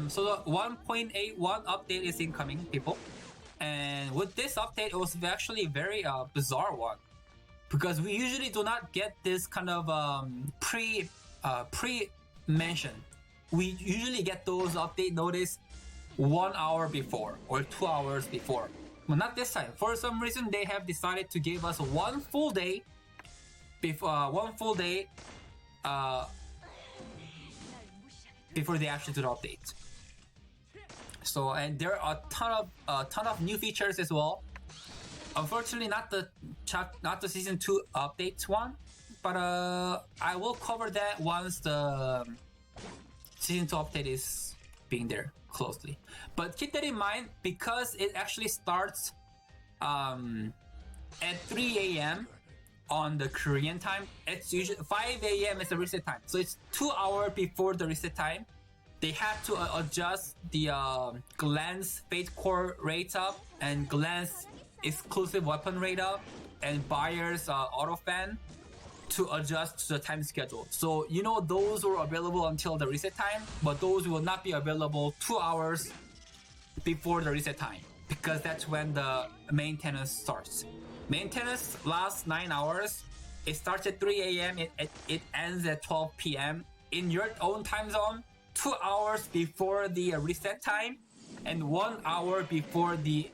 So the 1.81 update is incoming, people. And with this update, it was actually a very bizarre one, because we usually do not get this kind of pre-mention. We usually get those update notice 1 hour before or 2 hours before, but not this time. For some reason, they have decided to give us one full day before before they actually do the update. So, and there are a ton of new features as well. Unfortunately, not the season 2 updates one, but I will cover that once the season 2 update is being there closely. But keep that in mind, because it actually starts at 3 a.m. on the Korean time. It's usually 5 a.m. is the reset time, so it's 2 hours before the reset time. They had to adjust the glance fate core rate up and glance exclusive weapon rate up and buyer's auto fan to adjust to the time schedule. So you know those were available until the reset time, but those will not be available 2 hours before the reset time, because that's when the maintenance starts. Maintenance lasts 9 hours. It starts at 3 a.m. It ends at 12 p.m. in your own time zone. 2 hours before the reset time and 1 hour before the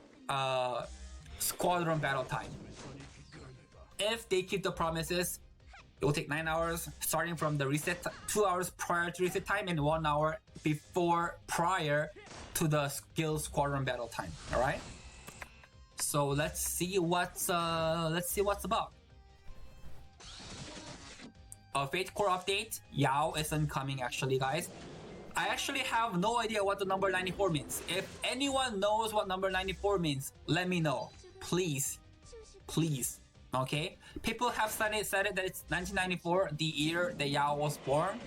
squadron battle time. If they keep the promises, it will take 9 hours starting from the reset, 2 hours prior to reset time and 1 hour prior to the skill squadron battle time. All right. So let's see what's about. A Fate Core update. Yao is incoming, actually, guys. I actually have no idea what the number 94 means. If anyone knows what number 94 means, let me know. Please. Okay? People have said it that it's 1994, the year that Yao was born.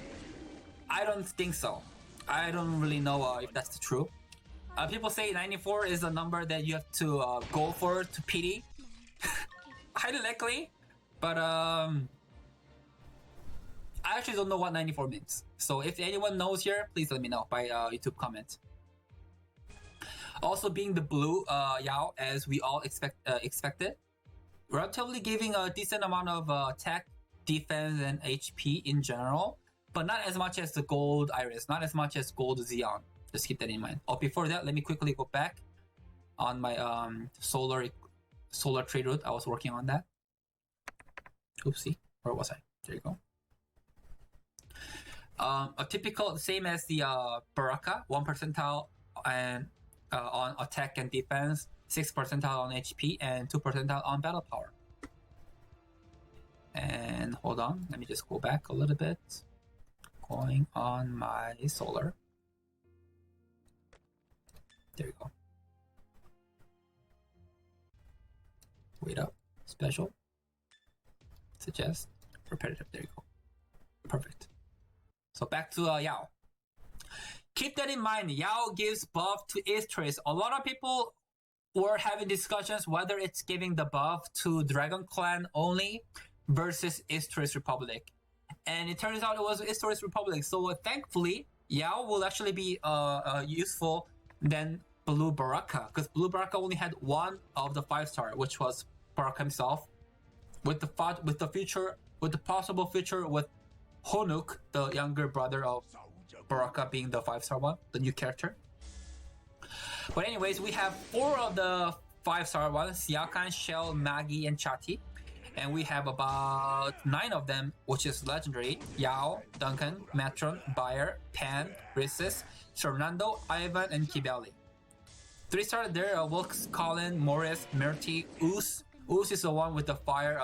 I don't think so. I don't really know if that's true. People say 94 is a number that you have to go for to PD. Highly likely. But I actually don't know what 94 means. So if anyone knows here, please let me know by YouTube comment. Also being the blue Yao, as we all expected. Relatively giving a decent amount of attack, defense, and HP in general. But not as much as the gold Iris, not as much as gold Xeon. Just keep that in mind. Oh, before that, let me quickly go back on my solar trade route. I was working on that. Oopsie, where was I? There you go. A typical, same as the Baraka, 1 percentile and on attack and defense, 6 percentile on HP, and 2 percentile on battle power. And hold on, let me just go back a little bit. Going on my solar. There you go. Wait up, special, suggest, repetitive. There you go. Perfect. So back to Yao. Keep that in mind. Yao gives buff to Istris. A lot of people were having discussions whether it's giving the buff to Dragon Clan only versus Istris Republic. And it turns out it was Istris Republic. So thankfully, Yao will actually be useful than Blue Baraka, because Blue Baraka only had one of the 5-star, which was Baraka himself. With the possible future with Honuk, the younger brother of Baraka, being the 5-star one, the new character. But anyways, we have 4 of the 5-star ones: Siakan, Shell, Maggie, and Chati. And we have about 9 of them, which is legendary: Yao, Duncan, Matron, Bayer, Pan, Rhyssus, Fernando, Ivan, and Kibeli. 3-star there are Wilkes, Colin, Morris, Murty, Oos. Oos is the one with the fire,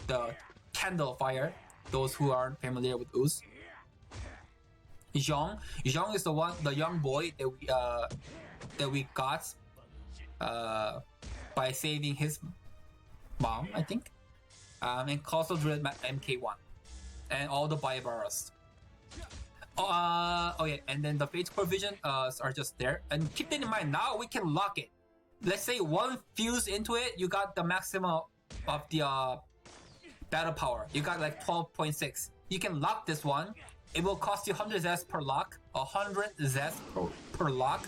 the candle fire. Those who aren't familiar with Oos. Zhong is the young boy that we got by saving his mom, I think. And Castle Drill MK1 and all the Biobaras. Oh yeah, and then the Fate Core Vision are just there. And keep that in mind, now we can lock it. Let's say one fuse into it, you got the maximum of the battle power. You got like 12.6. You can lock this one it will cost you 100 zest per lock, 100 zest per lock,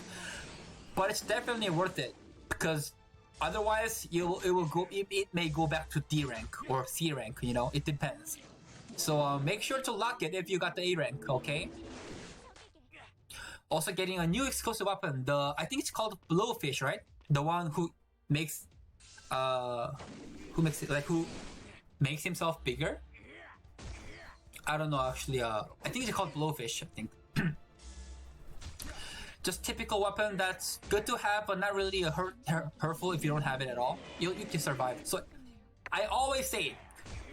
but it's definitely worth it because otherwise it may go back to D rank or C rank, you know, it depends. So make sure to lock it if you got the A rank, okay? Also getting a new exclusive weapon, I think it's called Blowfish, right? The one who makes himself bigger. I don't know actually. I think it's called Blowfish. I think. Just typical weapon that's good to have, but not really hurtful if you don't have it at all. You can survive. So I always say,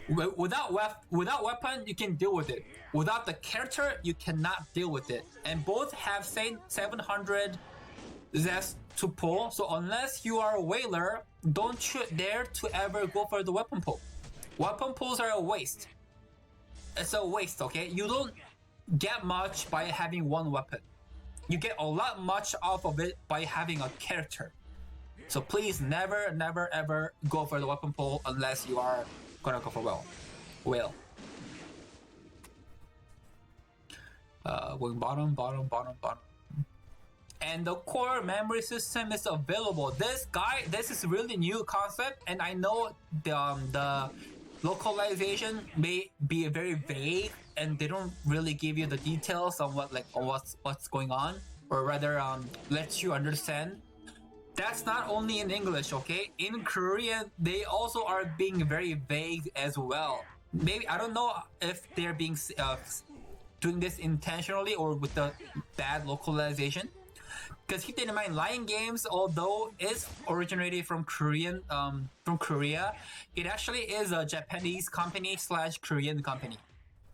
without weapon you can deal with it. Without the character you cannot deal with it. And both have 700 zest to pull. So unless you are a whaler, don't you dare to ever go for the weapon pull. Weapon pulls are a waste. It's a waste, okay? You don't get much by having one weapon. You get a lot much off of it by having a character. So please never ever go for the weapon pull unless you are gonna go for whale. Going bottom. And the core memory system is available. This is really new concept, and I know the localization may be very vague and they don't really give you the details on what's going on, or rather let you understand. That's not only in English, okay? In Korean, they also are being very vague as well. Maybe I don't know if they're being doing this intentionally or with the bad localization. Because keep that in mind, Lion Games, although it's originated from Korea, it actually is a Japanese company / Korean company.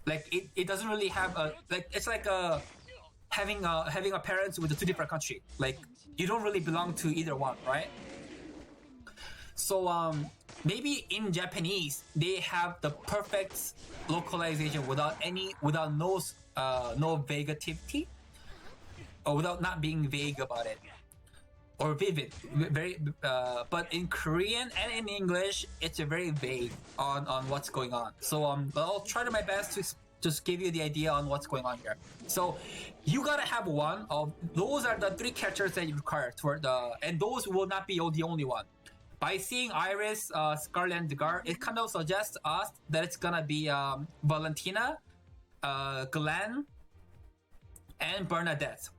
Like it doesn't really have it's like having a parents with two different country. Like you don't really belong to either one, right? So maybe in Japanese they have the perfect localization without no vaguity. Or without not being vague about it, or vivid, but in Korean and in English, it's very vague on what's going on. So I'll try to my best to just give you the idea on what's going on here. So you gotta have one of those are the 3 characters that you require and those will not be the only one. By seeing Iris, Scarlet, and Degar, it kind of suggests us that it's gonna be Valentina, Glenn, and Bernadette.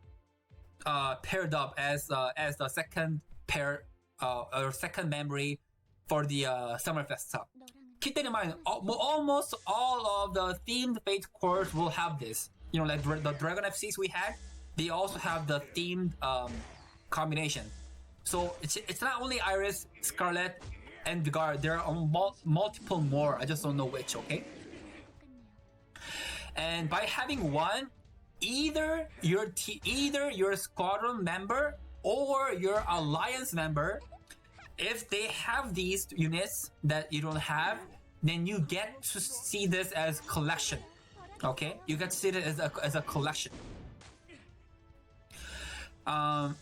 Paired up as the second pair or second memory for the Summer Festa. Keep that in mind. Almost all of the themed Fate cores will have this. You know, like the Dragon FCs we had, they also have the themed combination. So it's not only Iris, Scarlet, and Degar. There are multiple more. I just don't know which. Okay. And by having one, either your squadron member or your alliance member, if they have these units that you don't have, then you get to see this as collection. Okay, you get to see it as a collection. But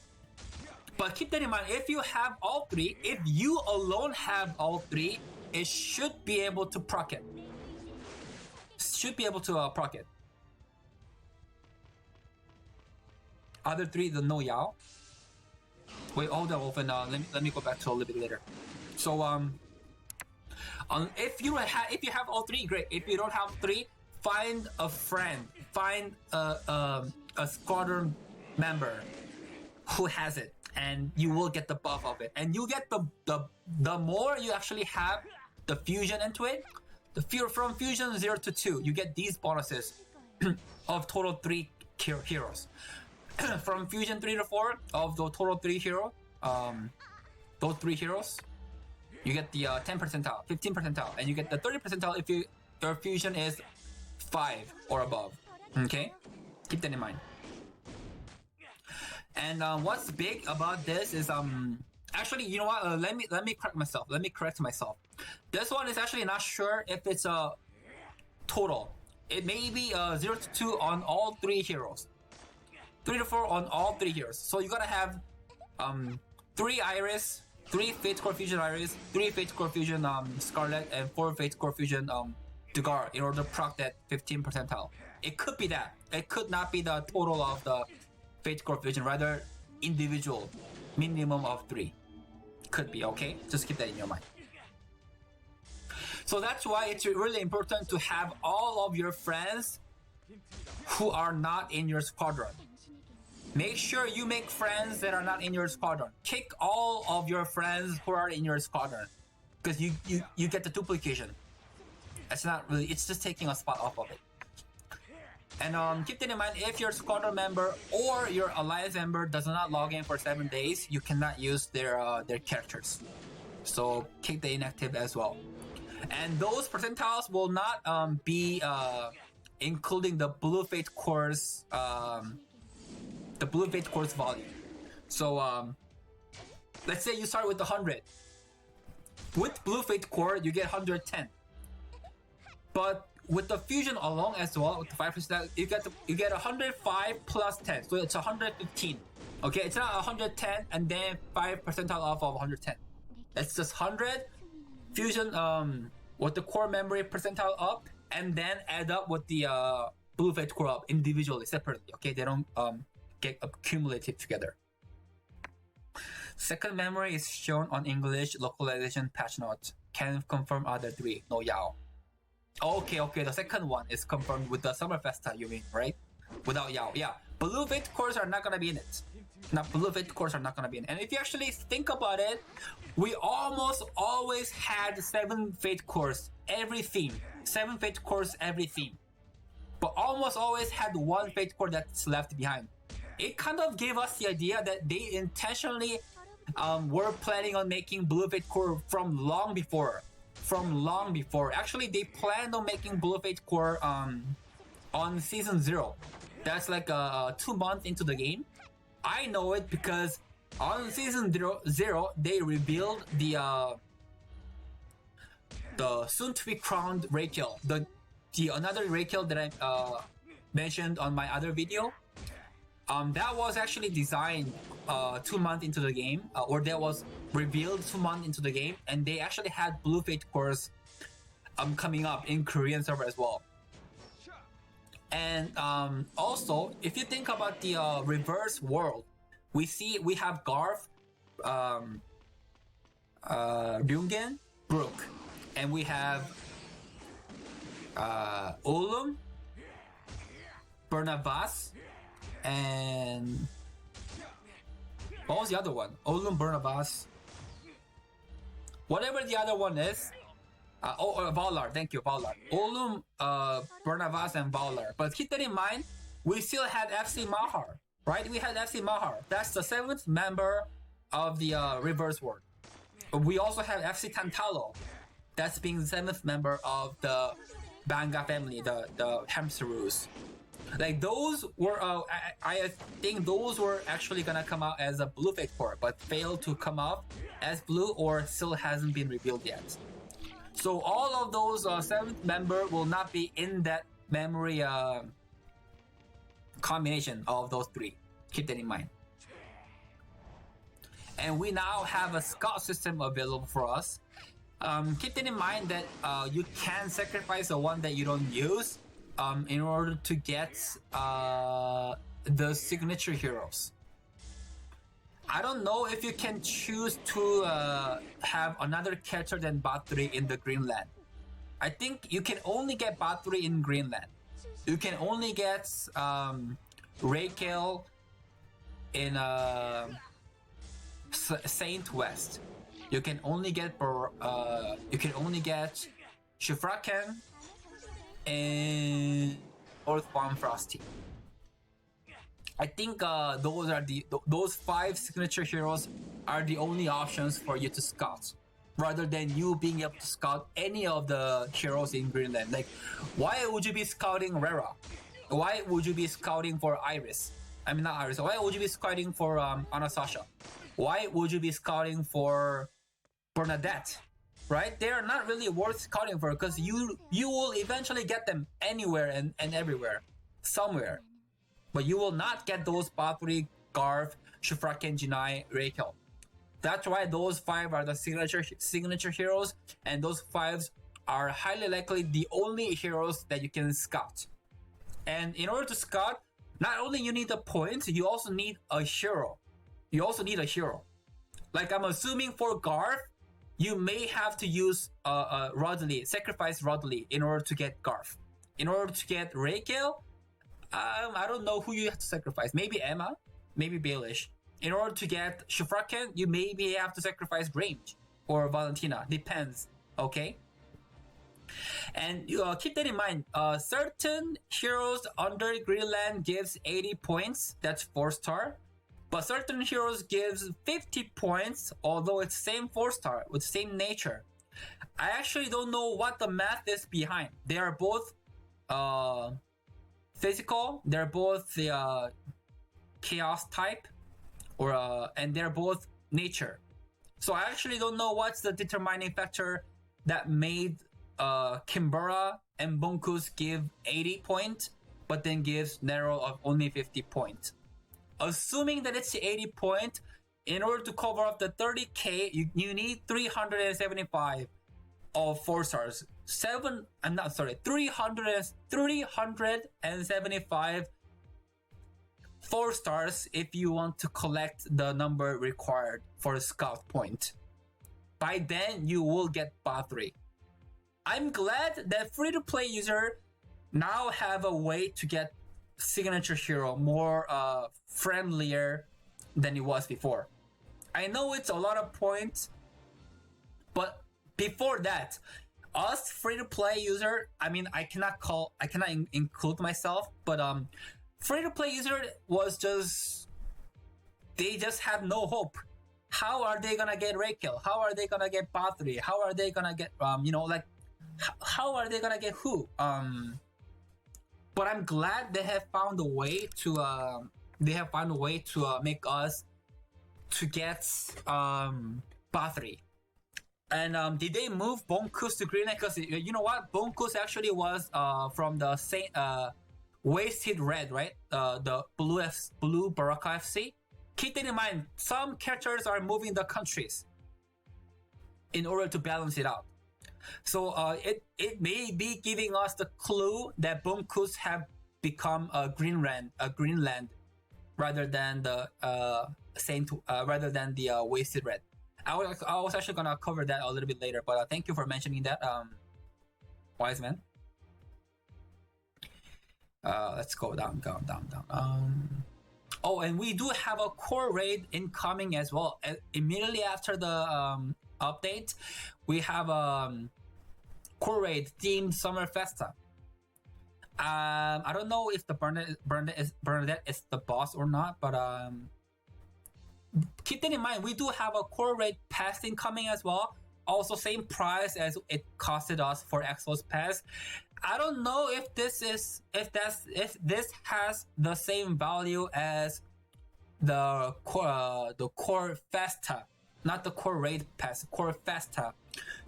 keep that in mind. If you have all 3, if you alone have all 3, it should be able to proc it. Other 3, the no Yao. Wait, hold on, Wolfen. Let me go back to a little bit later. So if you have all 3, great. If you don't have 3, find a friend, find a squadron member who has it, and you will get the buff of it. And you get the more you actually have the fusion into it. From fusion 0 to 2, you get these bonuses of total 3 heroes. From fusion 3 to 4 of the total 3 hero, those 3 heroes, you get the 10 percentile, 15 percentile, and you get the 30 percentile if your fusion is 5 or above. Okay, keep that in mind. And what's big about this is actually, you know what? Let me correct myself. This one is actually not sure if it's a total. It may be 0 to 2 on all 3 heroes. 3 to 4 on all 3 heroes. So you gotta have 3 Iris, 3 Fate Core Fusion Iris, 3 Fate Core Fusion Scarlet, and 4 Fate Core Fusion to guard in order to proc that 15 percentile. It could be that. It could not be the total of the Fate Core Fusion, rather individual, minimum of 3. Could be, okay? Just keep that in your mind. So that's why it's really important to have all of your friends who are not in your squadron. Make sure you make friends that are not in your squadron. Kick all of your friends who are in your squadron, because you get the duplication. It's not really, it's just taking a spot off of it. And keep that in mind, if your squadron member or your alliance member does not log in for 7 days, you cannot use their characters. So kick the inactive as well. And those percentiles will not be including the Blue Fate Core's volume. So let's say you start with 100. With Blue Fate Core, you get 110. But with the fusion along as well, with the 5%, you get 105 plus 10, so it's 115. Okay, it's not 110 and then 5 percentile off of 110. It's just 100 fusion with the core memory percentile up, and then add up with the Blue Fate Core up individually, separately. Okay, they don't get accumulated together. Second memory is shown on English localization patch note. Can confirm other 3. No Yao. Okay, the second one is confirmed with the Summer Festa, you mean, right? Without Yao, yeah. Blue Fate cores are not gonna be in it. Blue Fate cores are not gonna be in it. And if you actually think about it, we almost always had 7 Fate cores every theme. 7 Fate cores every theme. But almost always had 1 Fate core that's left behind. It kind of gave us the idea that they intentionally were planning on making Blue Fate core from long before. Actually, they planned on making Blue Fate Core on season 0. That's like 2 months into the game. I know it because on season 0 they revealed the soon to be crowned Raquel, the another Raquel that I mentioned on my other video. That was actually designed 2 months into the game, or that was revealed 2 months into the game, and they actually had Blue Fate cores coming up in Korean server as well. And also, if you think about the reverse world, we have Garth, Ryungen, Brook, and we have Olum, Bernavas, and what was the other one? Olum, Bernavas, whatever the other one is. Valar, thank you, Valar. Olum, Bernavas, and Valar. But keep that in mind, we still had FC Mahar, right? We had FC Mahar. That's the 7th member of the reverse world. We also have FC Tantalo. That's being the 7th member of the Banga family, the Hamsterus. Like those were, I think those were actually gonna come out as a Blue Fate Core, but failed to come out as blue or still hasn't been revealed yet. So all of those 7th member will not be in that memory combination of those 3. Keep that in mind. And we now have a scout system available for us. Keep that in mind that you can sacrifice the one that you don't use in order to get the signature heroes. I don't know if you can choose to have another character than Bot 3 in the Greenland. I think you can only get Bot 3 in Greenland. You can only get Raquel in Saint West. You can only get Shifraken and Earthbound Frosty. I think those 5 signature heroes are the only options for you to scout, rather than you being able to scout any of the heroes in Greenland. Like, why would you be scouting Rera? Why would you be scouting for Iris? I mean, not Iris. Why would you be scouting for Anastasia? Why would you be scouting for Bernadette? Right? They are not really worth scouting for, because you will eventually get them anywhere and everywhere, somewhere. But you will not get those Bathory, Garth, Shifraken, Jinai, Raquel. That's why those 5 are the signature heroes, and those 5 are highly likely the only heroes that you can scout. And in order to scout, not only you need the points, you also need a hero. Like I'm assuming for Garth, you may have to use Rodley, sacrifice Rodley in order to get Garth. In order to get Raquel, I don't know who you have to sacrifice. Maybe Emma, maybe Baelish. In order to get Shifraken, you maybe have to sacrifice Grange or Valentina. Depends, okay? And keep that in mind. Certain heroes under Greenland gives 80 points. That's 4-star. But certain heroes gives 50 points, although it's same 4-star with same nature. I actually don't know what the math is behind. They are both physical. They're both the chaos type, and they're both nature. So I actually don't know what's the determining factor that made Kimbara and Bonkus give 80 points, but then gives Nero of only 50 points. Assuming that it's 80 points, in order to cover up the 30k, you need 375 of 4-stars. 375 4-stars if you want to collect the number required for a scout point. By then, you will get Bathory. I'm glad that free-to-play user now have a way to get signature hero more friendlier than it was before. I know it's a lot of points, but before that, us free-to-play user, I mean, I cannot include myself, but free-to-play user was they just have no hope. How are they gonna get Raquel? How are they gonna get Bathory? How are they gonna get how are they gonna get who? But I'm glad they have found a way to make us to get Bathory. And did they move Bonkus to Greenland? Because you know what, Bonkus actually was from the same Wasted Red, right? The Blue Baraka FC. Keep that in mind. Some characters are moving the countries in order to balance it out. So it may be giving us the clue that Bonkus have become a Greenland, rather than the Wasted Red. I was actually gonna cover that a little bit later, but thank you for mentioning that, Wise Man. Let's go down. Oh, and we do have a core raid incoming as well. Immediately after the update, we have a core raid themed Summer Festa. I don't know if the Bernadette is the boss or not, but keep that in mind. We do have a core raid pass incoming as well. Also, same price as it costed us for Exos Pass. I don't know if this has the same value as the core Festa, not the core raid pass, core Festa,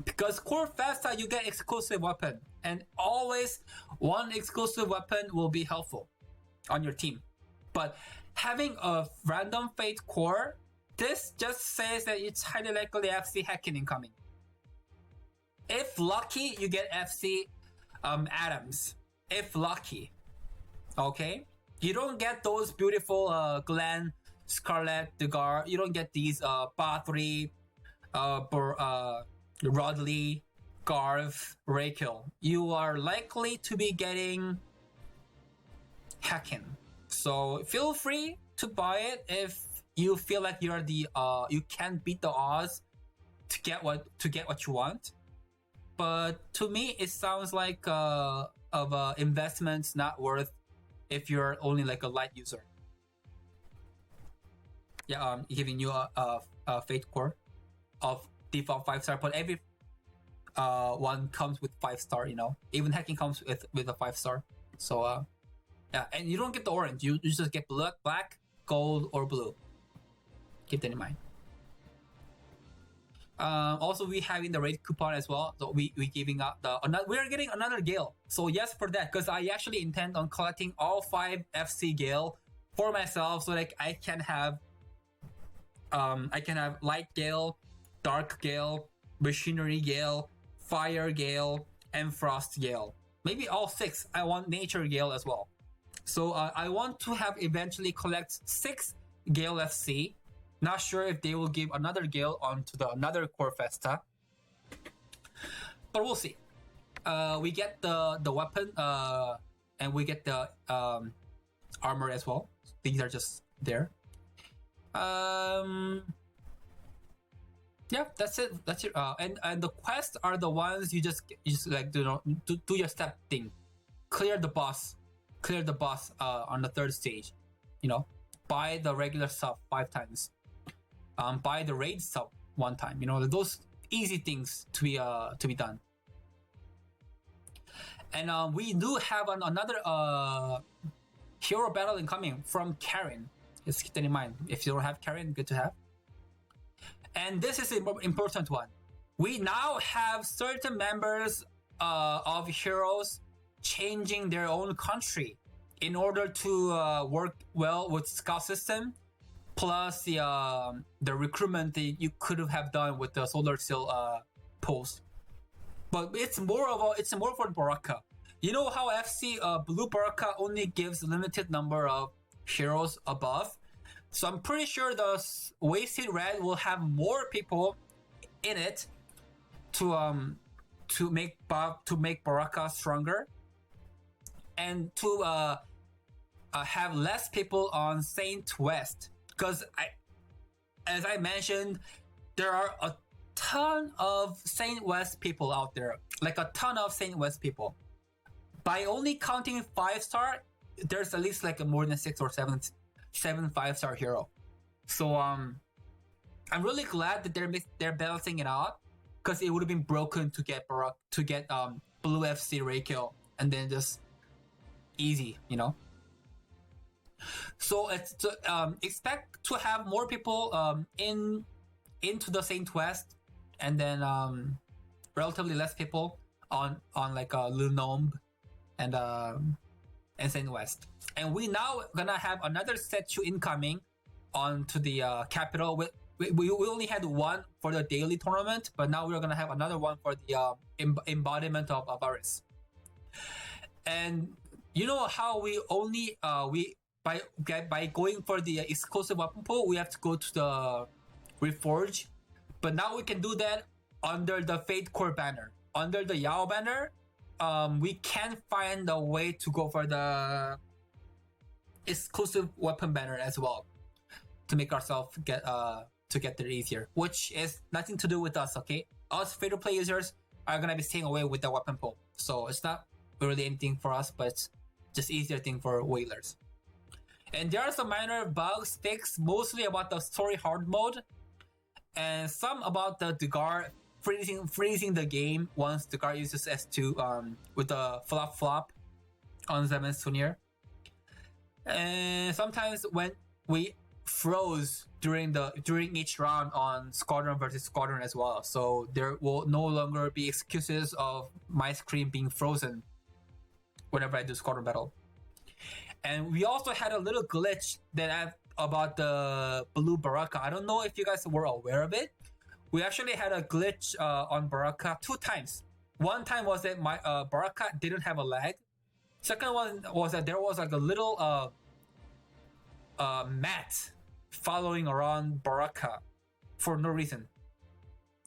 because core Festa you get exclusive weapon, and always one exclusive weapon will be helpful on your team. But having a random fate core, this just says that it's highly likely FC hacking incoming. If lucky, you get FC Adams. If lucky, okay, you don't get those beautiful Glenn, Scarlet, Degar. You don't get these Bathory, Rodley, Garth, Raquel. You are likely to be getting Hacken. So feel free to buy it if you feel like you're you can beat the odds to get what you want. But to me, it sounds like investments not worth if you're only like a light user. Yeah, giving you a Fate Core of default 5-star, but every one comes with 5-star. You know, even hacking comes with a 5-star. So yeah, and you don't get the orange. You just get black, gold, or blue. Keep that in mind. Also, we having the raid coupon as well. So we giving out we are getting another Gale. So yes, for that, because I actually intend on collecting all 5 FC Gale for myself, so like I can have light Gale, dark Gale, machinery Gale, fire Gale, and Frost Gale. Maybe all 6. I want Nature Gale as well. So I want to have eventually collect 6 Gale FC. Not sure if they will give another Gale onto another Core Festa, but we'll see. We get the weapon and we get the armor as well. These are just there. Yeah, that's it. That's it. And the quests are the ones you just like do your step thing, clear the boss on the 3rd stage. Buy the regular sub 5 times. Buy the raid sub 1 time. Those easy things to be done. And we do have another hero battle incoming from Karen. Just keep that in mind. If you don't have Karen, good to have. And this is an important one. We now have certain members of heroes changing their own country in order to work well with Scout system, plus the recruitment that you could have done with the Solar Seal post. But it's more for Baraka. You know how FC Blue Baraka only gives a limited number of heroes above? So I'm pretty sure the Wasted Red will have more people in it to make Baraka stronger, and to have less people on Saint West, because as I mentioned, there are a ton of Saint West people out there, like a ton of Saint West people. By only counting 5-star, there's at least like more than 6 or 7 5-star hero. So I'm really glad that they're balancing it out, because it would have been broken to get Blue FC Reikyo and then just easy, So it's expect to have more people into the Saint West, and then relatively less people on like Lunomb and Saint West. And we now gonna have another statue incoming onto the capital. We only had 1 for the daily tournament, but now we're gonna have another one for the embodiment of Avaris. And you know how we only by going for the exclusive weapon pool, we have to go to the Reforge, but now we can do that under the Fate Core banner. Under the Yao banner, we can find a way to go for the exclusive weapon banner as well, to make ourselves get there easier, which is nothing to do with us. Okay, us free-to-play users are gonna be staying away with the weapon pool, so it's not really anything for us, but it's just easier thing for whalers. And there are some minor bugs fixed, mostly about the story hard mode, and some about the Degar freezing the game once Degar uses S2 with the flop on 7th Sunir. And sometimes when we froze during each round on Squadron versus Squadron as well, so there will no longer be excuses of my screen being frozen whenever I do Squadron battle. And we also had a little glitch about the Blue Baraka. I don't know if you guys were aware of it. We actually had a glitch on Baraka 2 times. One time was that my Baraka didn't have a lag. Second one was that there was like a little mat following around Baraka for no reason.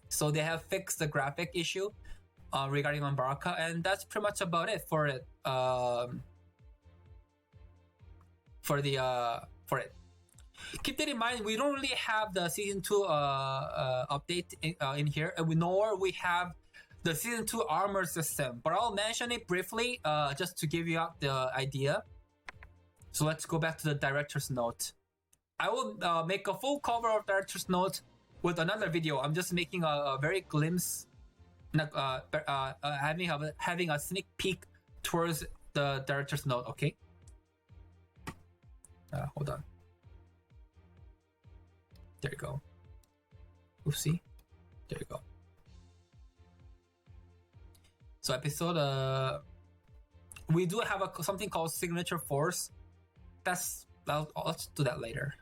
So they have fixed the graphic issue regarding on Baraka, and that's pretty much about it for it. For it. Keep that in mind. We don't really have the season 2 update in here, and nor we have the season 2 armor system. But I'll mention it briefly, just to give you out the idea. So let's go back to the director's note. I will make a full cover of director's note with another video. I'm just making a very glimpse, having a sneak peek towards the director's note. Okay. Hold on. There you go. Oopsie. There you go. So episode, we do have something called Signature Force. Let's do that later.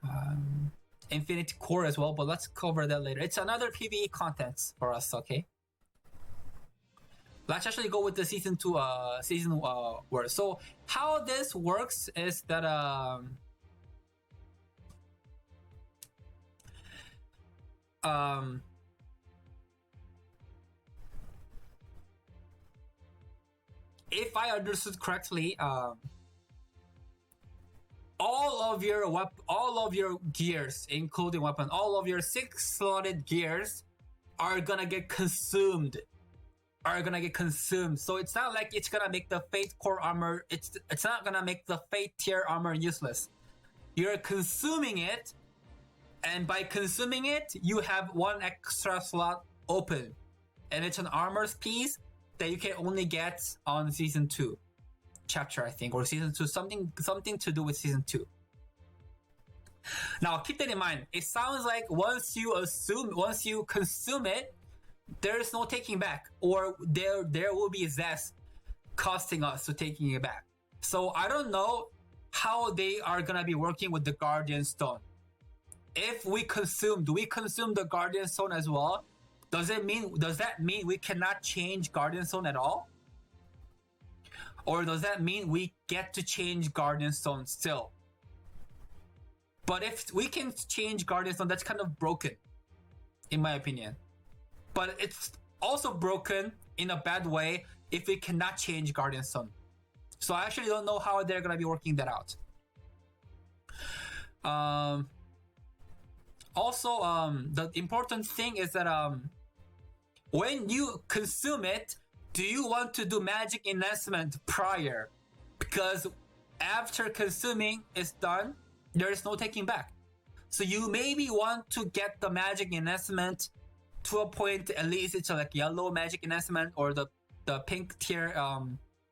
Infinity Core as well, but let's cover that later. It's another PvE content for us, okay? let's actually go with the season 2 word. So how this works is that if I understood correctly, all of your gears, including weapon, all of your 6 slotted gears are gonna get consumed. So it's not like it's gonna make the Fate core armor. It's not gonna make the Fate tier armor useless. You're consuming it, and by consuming it, you have 1 extra slot open, and it's an armor piece that you can only get on season 2 chapter, I think, or season 2, something to do with season 2. Now keep that in mind. It sounds like once you consume it, there is no taking back, or there will be zest costing us to taking it back. So I don't know how they are gonna be working with the Guardian Stone. If we consume, do we consume the Guardian Stone as well? Does that mean we cannot change Guardian Stone at all? Or does that mean we get to change Guardian Stone still? But if we can change Guardian Stone, that's kind of broken, in my opinion. But it's also broken in a bad way if we cannot change Guardian Stone. So I actually don't know how they're gonna be working that out. Also, the important thing is that when you consume it, do you want to do magic enhancement prior? Because after consuming is done, there is no taking back. So you maybe want to get the magic enhancement to a point, at least it's like yellow magic enhancement or the pink tier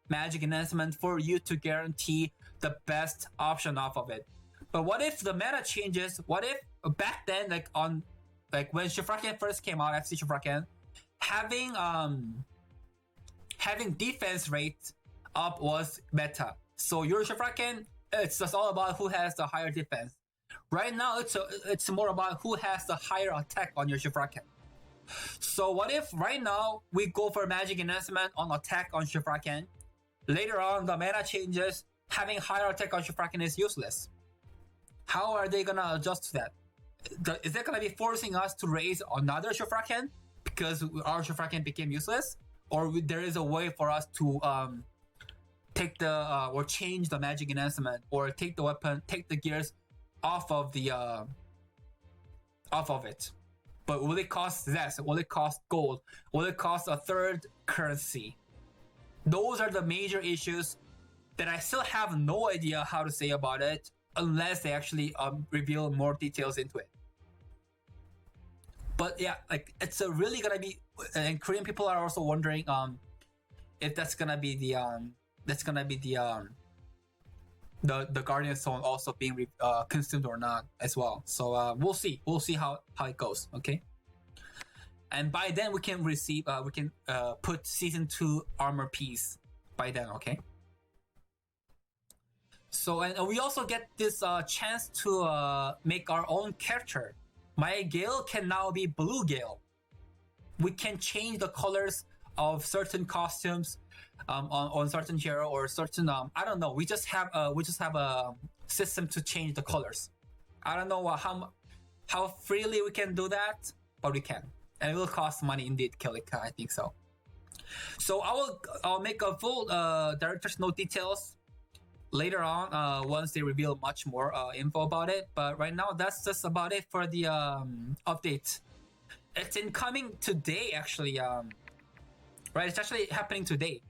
magic enhancement for you to guarantee the best option off of it. But what if the meta changes? What if back then, like when Shifraken first came out, FC Shifraken, having defense rate up was meta. So your Shifraken, it's just all about who has the higher defense. Right now, it's more about who has the higher attack on your Shifraken. So what if right now we go for magic enhancement on attack on Shifraken? Later on, the meta changes, having higher attack on Shifraken is useless. How are they gonna adjust to that? Is that gonna be forcing us to raise another Shifraken because our Shifraken became useless? Or there is a way for us to take the or change the magic enhancement, or take the weapon, take the gears off of it? But will it cost zest? Will it cost gold? Will it cost a third currency? Those are the major issues that I still have no idea how to say about it, unless they actually reveal more details into it. But yeah, like it's really gonna be, and Korean people are also wondering if that's gonna be the Guardian Stone also being consumed or not as well. So we'll see how it goes. Okay, and by then we can receive put season 2 armor piece by then. Okay. So and we also get this chance to make our own character. My Gale can now be Blue Gale. We can change the colors of certain costumes on certain hero or certain I don't know. We just have a system to change the colors. I don't know how freely we can do that, but we can, and it will cost money indeed. Kilika, I think so. So I'll make a full director's note details later on once they reveal much more info about it. But right now, that's just about it for the update. It's incoming today, actually. Right, it's actually happening today.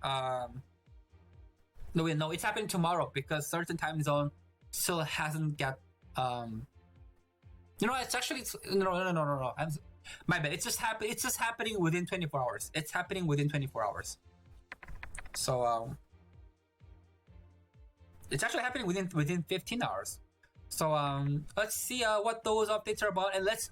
No, it's happening tomorrow because certain time zone still hasn't got. It's actually no. My bad. It's just happening within 24 hours. It's happening within 24 hours. So it's actually happening within 15 hours. So let's see what those updates are about, and let's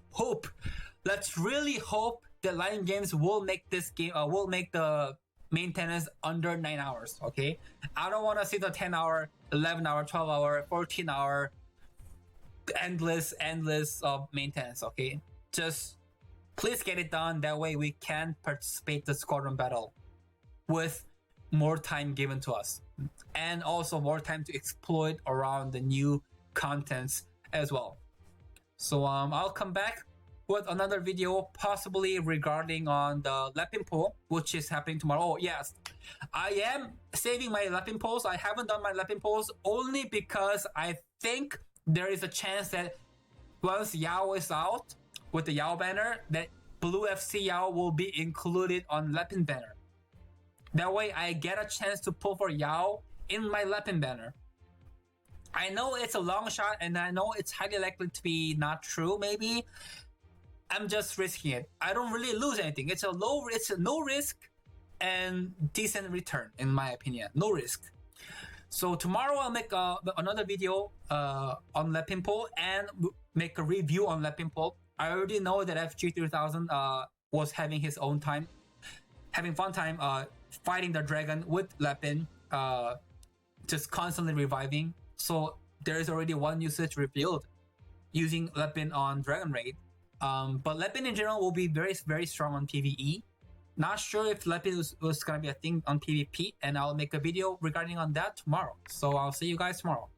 really hope that Lion Games will make this game will make the maintenance under 9 hours. Okay, I don't want to see the 10-hour, 11-hour, 12-hour, 14-hour endless maintenance. Okay, just please get it done. That way we can participate in the squadron battle. with more time given to us, and also more time to exploit around the new contents as well. So I'll come back with another video, possibly regarding on the Lepin poll, which is happening tomorrow. Oh yes, I am saving my Lepin polls. I haven't done my Lepin polls only because I think there is a chance that once Yao is out with the Yao banner, that Blue FC Yao will be included on Lepin banner. That way I get a chance to pull for Yao in my Lepin banner. I know it's a long shot, and I know it's highly likely to be not true, maybe. I'm just risking it. I don't really lose anything. It's a no risk and decent return, in my opinion. No risk. So tomorrow I'll make another video on Lepin poll and make a review on Lepin poll. I already know that FG3000 was having his own time, having fun time fighting the dragon with Lepin, just constantly reviving. So there is already one usage revealed using Lepin on Dragon Raid. But Lepin in general will be very, very strong on PvE. Not sure if Lepin was going to be a thing on PvP, and I'll make a video regarding on that tomorrow. So I'll see you guys tomorrow.